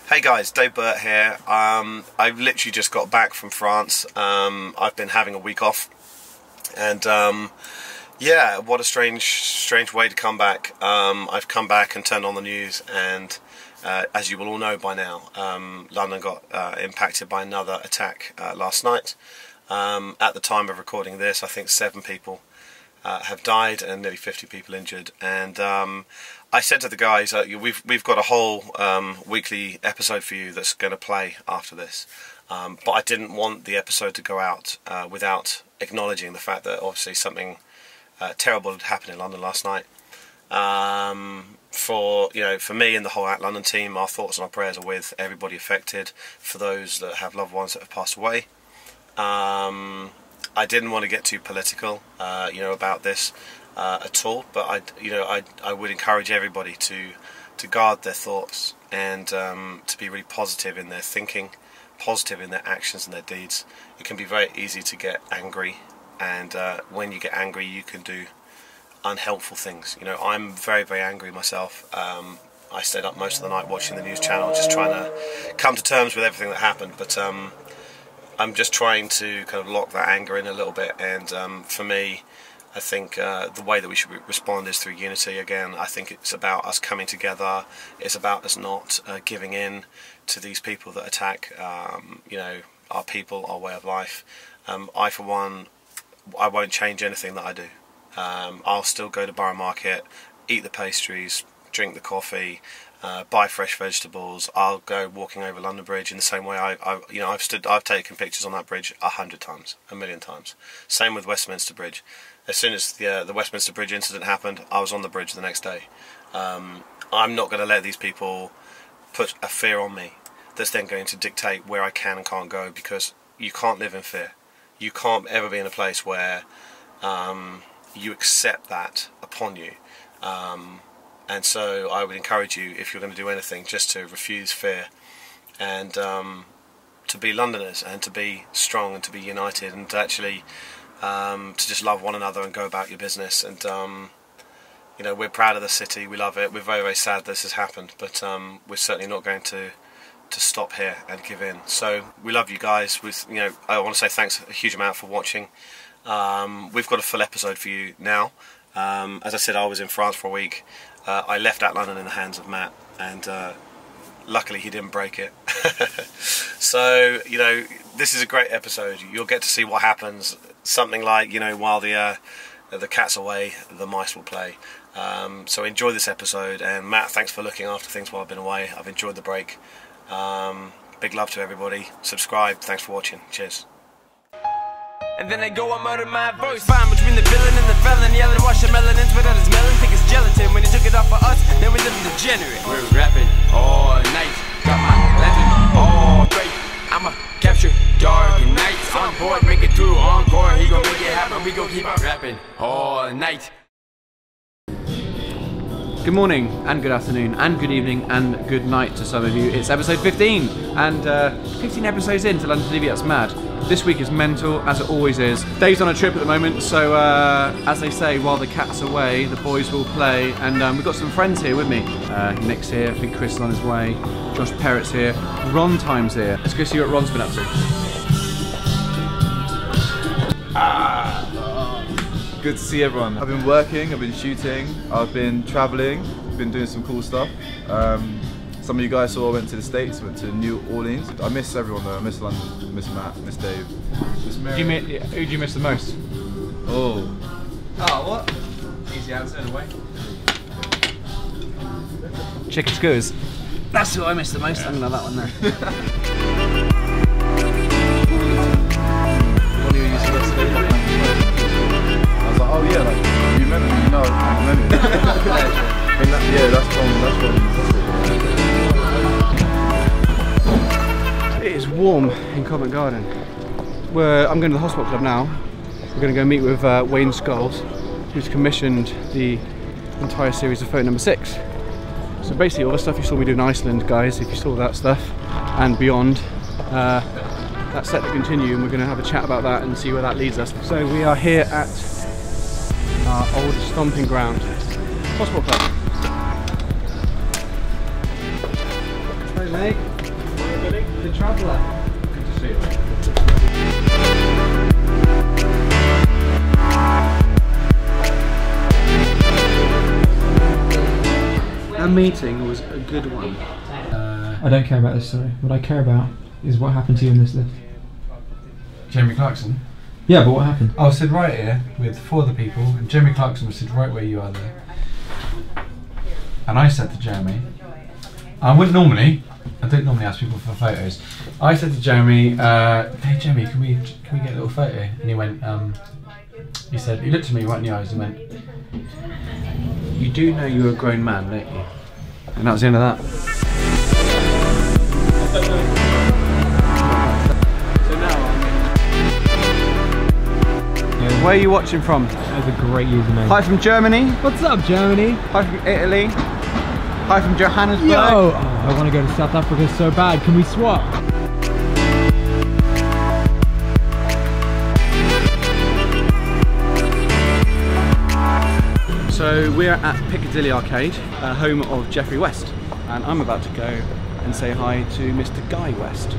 Hey guys, Burt here. I've literally just got back from France. I've been having a week off, and yeah, what a strange way to come back. I've come back and turned on the news, and as you will all know by now, London got impacted by another attack last night. At the time of recording this, I think 7 people have died and nearly 50 people injured, and I said to the guys, we've got a whole weekly episode for you that's going to play after this, but I didn't want the episode to go out without acknowledging the fact that obviously something terrible had happened in London last night. For me and the whole At London team, our thoughts and our prayers are with everybody affected, for those that have loved ones that have passed away. I didn't want to get too political, about this at all, but I would encourage everybody to guard their thoughts and to be really positive in their thinking, positive in their actions and their deeds. It can be very easy to get angry, and when you get angry, you can do unhelpful things. I'm very angry myself. I stayed up most of the night watching the news channel, just trying to come to terms with everything that happened, but I'm just trying to kind of lock that anger in a little bit, and for me, I think the way that we should respond is through unity. Again, I think it's about us coming together. It's about us not giving in to these people that attack, our people, our way of life. I, for one, I won't change anything that I do. I'll still go to Borough Market, eat the pastries, drink the coffee, buy fresh vegetables. I'll go walking over London Bridge in the same way I've taken pictures on that bridge 100 times, 1,000,000 times. Same with Westminster Bridge. As soon as the Westminster Bridge incident happened, I was on the bridge the next day. I'm not going to let these people put a fear on me that's then going to dictate where I can and can't go, because you can't live in fear. You can't ever be in a place where you accept that upon you. And so I would encourage you, if you're going to do anything, just to refuse fear, and to be Londoners, and to be strong, and to be united, and to actually to just love one another and go about your business. And we're proud of the city, we love it, we're very sad this has happened, but we're certainly not going to stop here and give in. So we love you guys. I want to say thanks a huge amount for watching. We've got a full episode for you now. As I said, I was in France for a week. I left At London in the hands of Matt, and luckily he didn't break it. So this is a great episode. You'll get to see what happens. Something like, while the cat's away, the mice will play. So enjoy this episode, and Matt, thanks for looking after things while I've been away. I've enjoyed the break. Big love to everybody. Subscribe. Thanks for watching. Cheers. And then they go and murder my voice. Fine between the villain and the felon, yelling, wash your melanins without his melon. Think it's gelatin when he took it off for us. Then we live degenerate. We're rapping all night. Got my lantern all great. I'ma capture dark nights. On board, make it through encore. He gon' make it happen. We gon' keep on rapping all night. Good morning, and good afternoon, and good evening, and good night to some of you. It's episode 15, and 15 episodes into London TV, that's mad. This week is mental, as it always is. Dave's on a trip at the moment, so as they say, while the cat's away, the boys will play, and we've got some friends here with me. Nick's here, I think Chris is on his way, Josh Perrett's here, Ron Time's here. Let's go see what Ron's been up to. Good to see everyone. I've been working, I've been shooting, I've been travelling, been doing some cool stuff. Some of you guys saw I went to the States, went to New Orleans. I miss everyone though. I miss London, miss Matt, miss Dave, miss Mary. Who do you miss the most? Oh, what? Easy answer in a way. Chicken skewers. That's who I miss the most. Yeah. I'm gonna have that one there. What are you using yesterday? I was like, oh yeah, like, you remember me, I remember. Yeah, that's It is warm in Covent Garden. I'm going to the Hospital Club now. We're going to go meet with Wayne Scholes, who's commissioned the entire series of Photo Number 6. So basically all the stuff you saw me do in Iceland, guys, if you saw that stuff, and beyond, that's set to continue, and we're going to have a chat about that and see where that leads us. So we are here at our old stomping ground, Hospital Club. mate. The traveller. Good to see you. Our meeting was a good one. I don't care about this story. What I care about is what happened to you in this lift. Jeremy Clarkson? Yeah, but what happened? I was sitting right here with 4 other people, and Jeremy Clarkson was sitting right where you are there. And I said to Jeremy, I don't normally ask people for photos. I said to Jeremy, hey Jeremy, can we get a little photo? And he went, he looked at me right in the eyes and went, You do know you're a grown man, don't you? And that was the end of that. Where are you watching from? That was a great username. Hi from Germany. What's up, Germany? Hi from Italy. Hi from Johannesburg. Yo! Oh, I want to go to South Africa so bad. Can we swap? So we're at Piccadilly Arcade, home of Geoffrey West, and I'm about to go and say hi to Mr. Guy West.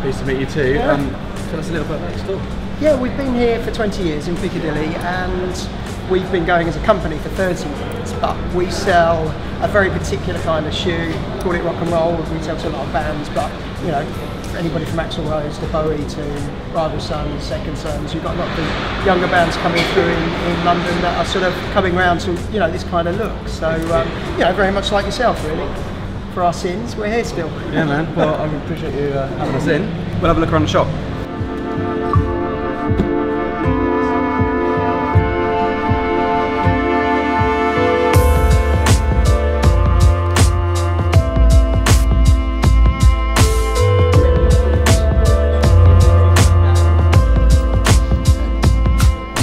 Pleased to meet you too. Yeah. Tell us a little bit about the store. Yeah, we've been here for 20 years in Piccadilly, and we've been going as a company for 30 years, but we sell a very particular kind of shoe, call it rock and roll. We sell to a lot of bands, but you know, anybody from Axl Rose to Bowie to Rival Sons, Second Sons, you've got a lot of the younger bands coming through in London that are sort of coming round to, you know, this kind of look. So, you know, very much like yourself really. For our sins, we're here still. Yeah, man. Well, I appreciate you having us in. We'll have a look around the shop.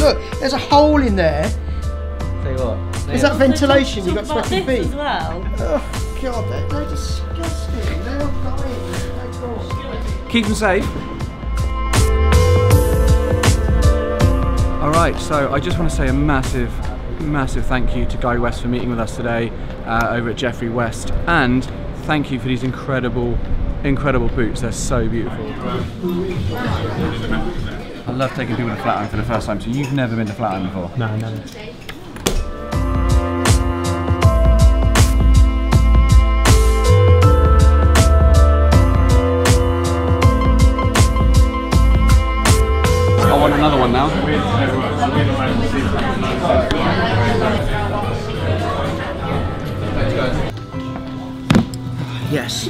Look, there's a hole in there. Tell you what. Is that ventilation? You've got sweaty feet. as well. Oh God, they're disgusting. They're not dying. They're gross. Keep them safe. Alright, so I just want to say a massive thank you to Guy West for meeting with us today over at Geoffrey West, and thank you for these incredible boots. They're so beautiful. I love taking people to Flatiron for the first time, so you've never been to Flatiron before? No, never. I want another one now. Yes,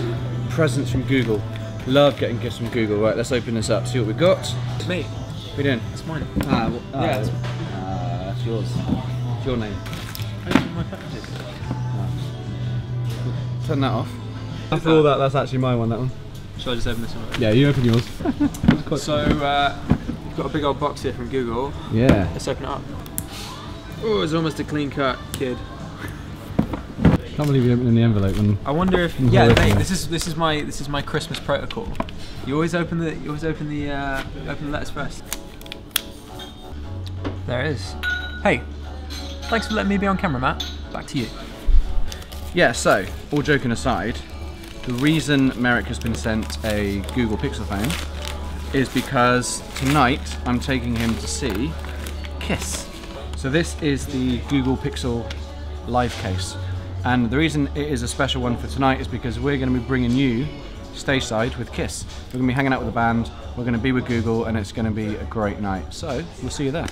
presents from Google. Love getting gifts from Google. Right, let's open this up, see what we've got. It's me. What are you doing? It's mine. Yeah, That's yours. It's your name. Turn that off. After all that, that's actually my one, that one. Shall I just open this one? Yeah, you open yours. So, we've got a big old box here from Google. Yeah. Let's open it up. Oh, it's almost a clean cut, kid. Can't believe you opened the envelope when. I wonder if mate, this is my Christmas protocol. You always open the letters first. There it is. Hey, thanks for letting me be on camera, Matt. Back to you. Yeah, so, all joking aside, the reason Merrick has been sent a Google Pixel phone is because tonight I'm taking him to see Kiss. So this is the Google Pixel Live case. And the reason it is a special one for tonight is because we're going to be bringing you stageside with Kiss. We're going to be hanging out with the band, we're going to be with Google, and it's going to be a great night. So, we'll see you there.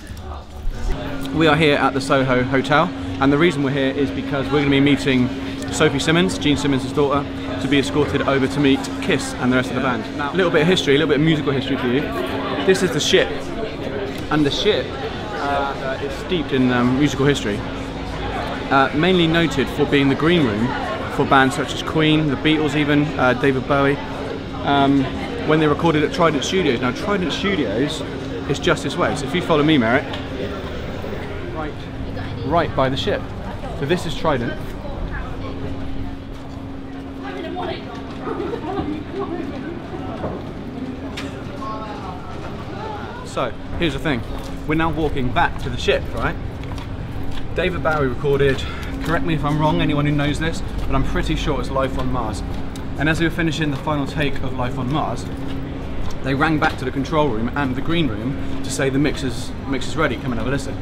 We are here at the Soho Hotel, and the reason we're here is because we're going to be meeting Sophie Simmons, Gene Simmons' daughter, to be escorted over to meet Kiss and the rest of the band. Now, a little bit of history, a little bit of musical history for you. This is the ship, and the ship is steeped in musical history. Mainly noted for being the green room for bands such as Queen, the Beatles even, David Bowie, when they recorded at Trident Studios. Now Trident Studios is just this way, so if you follow me, Merrick, right by the ship. So this is Trident. So, here's the thing. We're now walking back to the ship, right? David Bowie recorded, correct me if I'm wrong, anyone who knows this, but I'm pretty sure it's Life on Mars. And as we were finishing the final take of Life on Mars, they rang back to the control room and the green room to say the mix is ready, come and have a listen.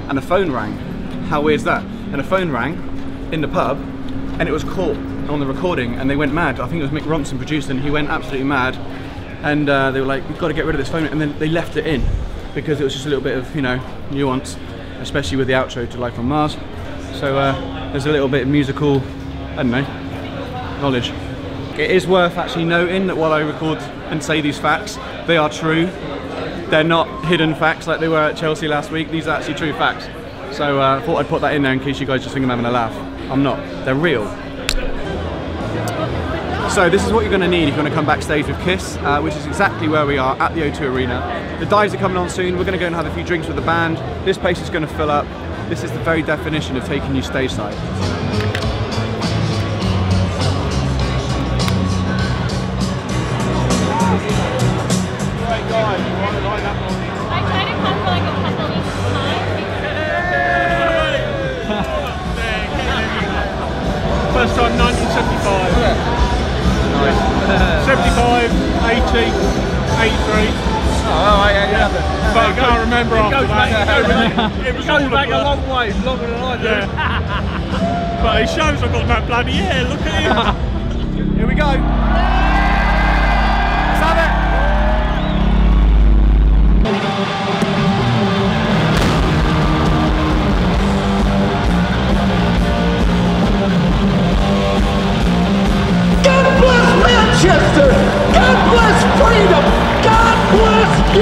And a phone rang. How weird is that? And a phone rang in the pub and it was caught on the recording and they went mad. I think it was Mick Ronson produced and he went absolutely mad. And they were like, we've got to get rid of this phone. And then they left it in because it was just a little bit of, you know, nuance, especially with the outro to Life on Mars. So there's a little bit of musical, I don't know, knowledge. It is worth actually noting that while I record and say these facts, they are true. They're not hidden facts like they were at Chelsea last week. These are actually true facts. So I thought I'd put that in there in case you guys just think I'm having a laugh. I'm not. They're real. So this is what you're going to need if you want to come backstage with Kiss, which is exactly where we are at the O2 Arena. The dives are coming on soon. We're going to go and have a few drinks with the band. This place is going to fill up. This is the very definition of taking you stage side. First time 1975. Nice. 75, 80, 83. Oh, yeah. But I can't remember after that. It was all back a long way, longer than I do. Yeah. But it shows I've got that bloody hair, look at him. Here we go. Let's have it. God bless Manchester! God bless freedom! God bless you!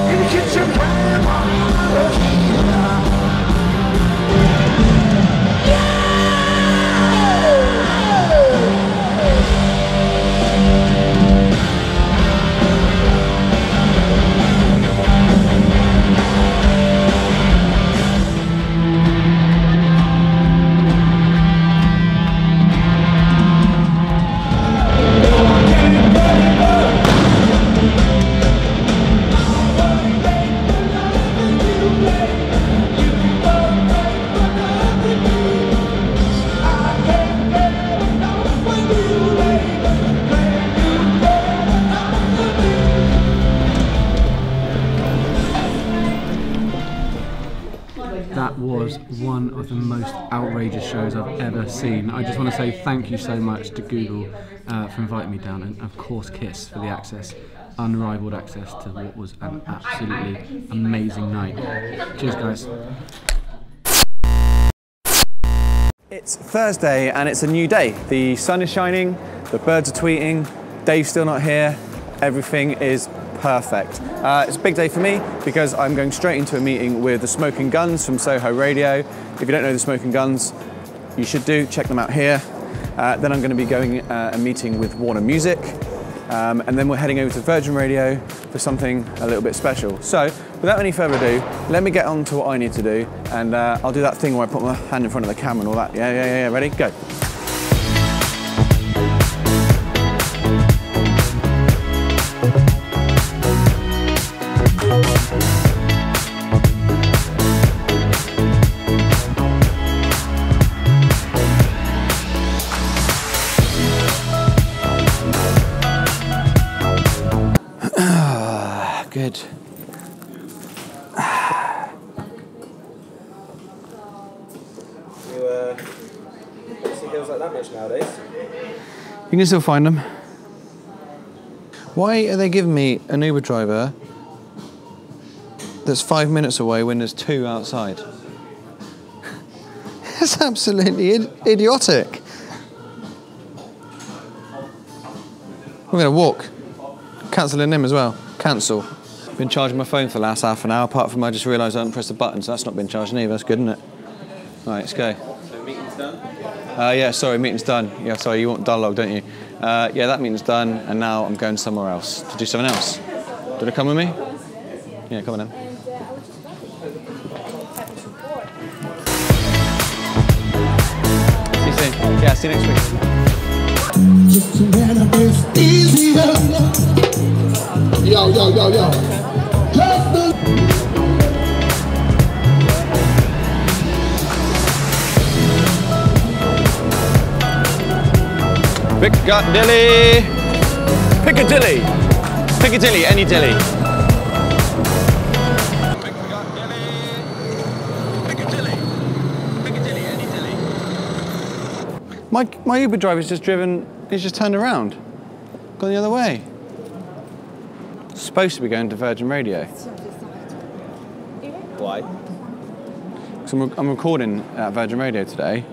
In the kitchen, That was one of the most outrageous shows I've ever seen. I just want to say thank you so much to Google for inviting me down, and of course Kiss for the access, unrivaled access to what was an absolutely amazing night. Cheers guys. It's Thursday and it's a new day. The sun is shining, the birds are tweeting, Dave's still not here, everything is perfect. It's a big day for me because I'm going straight into a meeting with the Smoking Guns from Soho Radio. If you don't know the Smoking Guns, you should do, check them out here. Then I'm going to be going a meeting with Warner Music, and then we're heading over to Virgin Radio for something a little bit special. So without any further ado, let me get on to what I need to do, and I'll do that thing where I put my hand in front of the camera and all that. Yeah, ready? Go. Good. You see hills like that much nowadays? You can still find them. Why are they giving me an Uber driver that's 5 minutes away when there's two outside? It's absolutely idiotic. We're going to walk. Cancelling him as well. Cancel. Been charging my phone for the last half an hour, apart from I just realised I haven't pressed the button, so that's not been charging either. That's good, isn't it? Right, let's go. So meeting's done? Yeah, sorry, meeting's done. Yeah, sorry, you want dialogue, don't you? Yeah, that meeting's done, and now I'm going somewhere else to do something else. Do you want to come with me? Yeah, come on then. see you next week. Yo, yo, yo, yo. Piccadilly! Piccadilly! Piccadilly, any dilly. My Uber driver's just driven, he's just turned around, gone the other way. Supposed to be going to Virgin Radio. Why? So I'm recording at Virgin Radio today,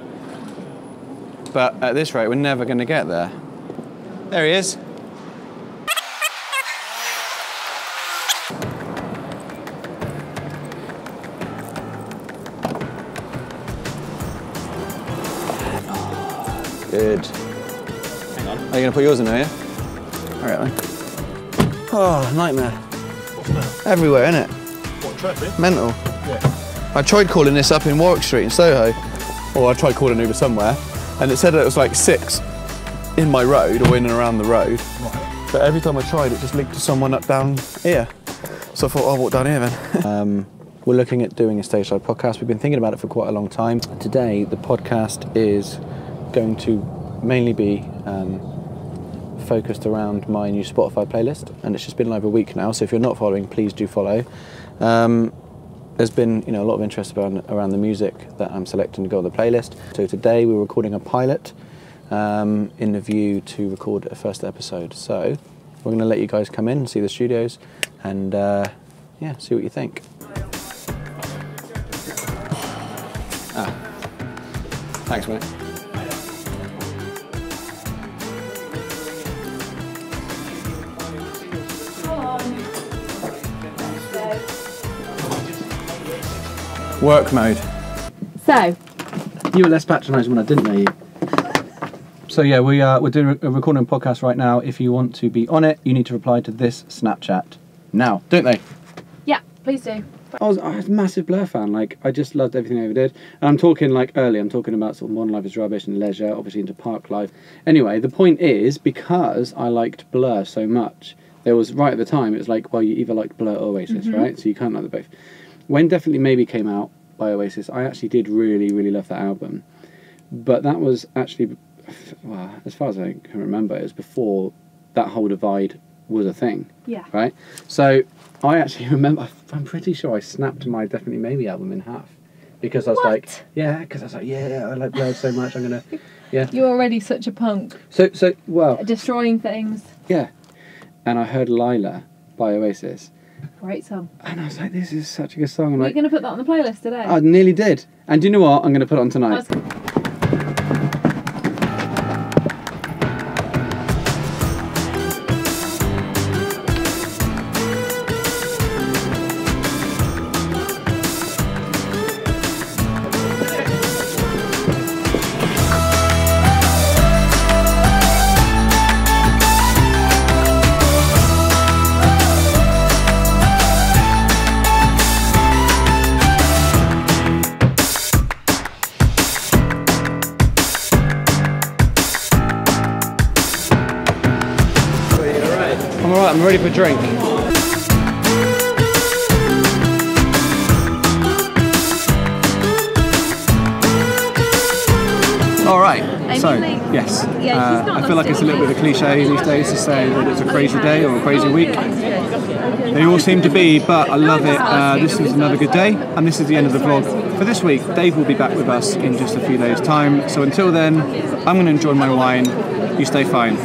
but at this rate we're never going to get there. There he is. Good. Hang on. Are you going to put yours in there, yeah? All right then. Oh, nightmare. What's that? Everywhere, innit? What, traffic? Mental. Yeah. I tried calling this up in Warwick Street in Soho, or I tried calling Uber somewhere, and it said that it was like 6 in my road, or in and around the road. Right. But every time I tried, it just linked to someone up down here. So I thought, I'll walk down here then. We're looking at doing a Stageside podcast. We've been thinking about it for quite a long time. Today, the podcast is going to mainly be focused around my new Spotify playlist, and it's just been live a week now, so if you're not following, please do follow. There's been a lot of interest around the music that I'm selecting to go on the playlist. So today we're recording a pilot in the view to record a first episode. So we're going to let you guys come in and see the studios and yeah, see what you think. Thanks, mate. Work mode. So, you were less patronising when I didn't know you. So yeah, we're doing a recording a podcast right now. If you want to be on it, you need to reply to this Snapchat now, don't they? yeah, please do. I was a massive Blur fan. Like, I just loved everything they ever did. And I'm talking like early. I'm talking about sort of Modern Life is Rubbish and Leisure, obviously into Park Life. Anyway, the point is, because I liked Blur so much, there was right at the time. It was like, well, you either liked Blur or Oasis, right? So you can't like them both. When Definitely Maybe came out by Oasis, I actually did really, really love that album. But that was actually, well, as far as I can remember, it was before that whole divide was a thing. Yeah. Right? So I actually remember, I'm pretty sure I snapped my Definitely Maybe album in half. Because I was like, yeah, because I was like, yeah, I like Blur so much, I'm going to, yeah. You're already such a punk. So, well. Destroying things. Yeah. And I heard Lila by Oasis. Great song. And I was like, this is such a good song. Are you going to put that on the playlist today? I nearly did. And do you know what? I'm going to put it on tonight. I'm ready for a drink. All right, so yes, I feel like it's a little bit of a cliche these days to say that it's a crazy day or a crazy week. They all seem to be, but I love it. This is another good day, and this is the end of the vlog for this week. Dave will be back with us in just a few days' time, so until then, I'm going to enjoy my wine. You stay fine.